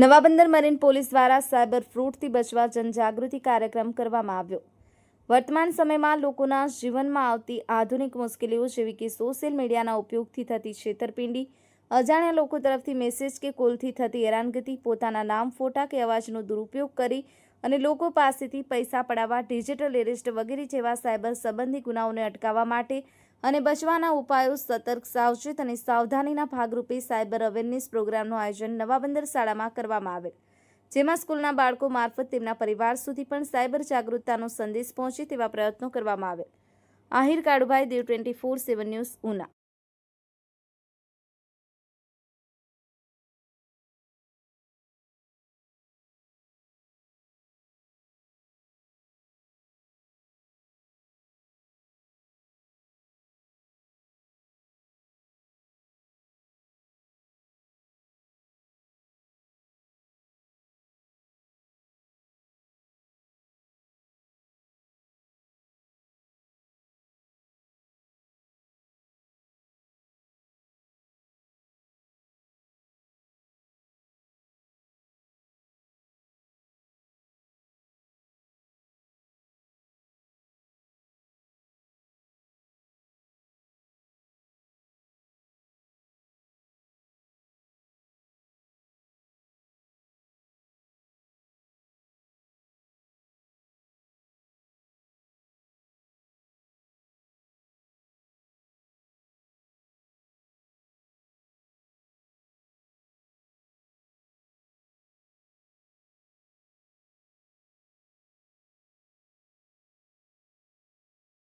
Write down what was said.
Navabandar marine police દ્વારા cyber ફ્રોડથી બચવા જનજાગૃતિ કાર્યક્રમ કરવામાં આવ્યો। વર્તમાન સમયમાં લોકોના જીવનમાં આવતી આધુનિક મુશ્કેલીઓ જેવી કે સોશિયલ મીડિયાના ઉપયોગથી થતી છેતરપિંડી, અજાણ્યા લોકો તરફથી મેસેજ કે કોલથી થતી હેરાનગતિ, પોતાના નામ, ફોટા કે અવાજનો દુરુપયોગ કરી અને લોકો પાસેથી પૈસા પડાવવા, ડિજિટલ એરેસ્ટ વગેરે જેવા સાયબર સંબંધી ગુનાઓને અટકાવવા માટે અને બચવાના ઉપાયો, સતર્ક, સાવચેત અને સાવધાનીના ભાગરૂપે સાયબર અવેરનેસ પ્રોગ્રામનું આયોજન નવાબંદર શાળામાં કરવામાં આવેલ, જેમાં સ્કૂલના બાળકો મારફત તેમના પરિવાર સુધી પણ સાયબર જાગૃતતાનો સંદેશ પહોંચે તેવા પ્રયત્નો કરવામાં આવેલ। આહિર કાળુભાઈ, દેવ 24/7 ન્યૂઝ, ઉના।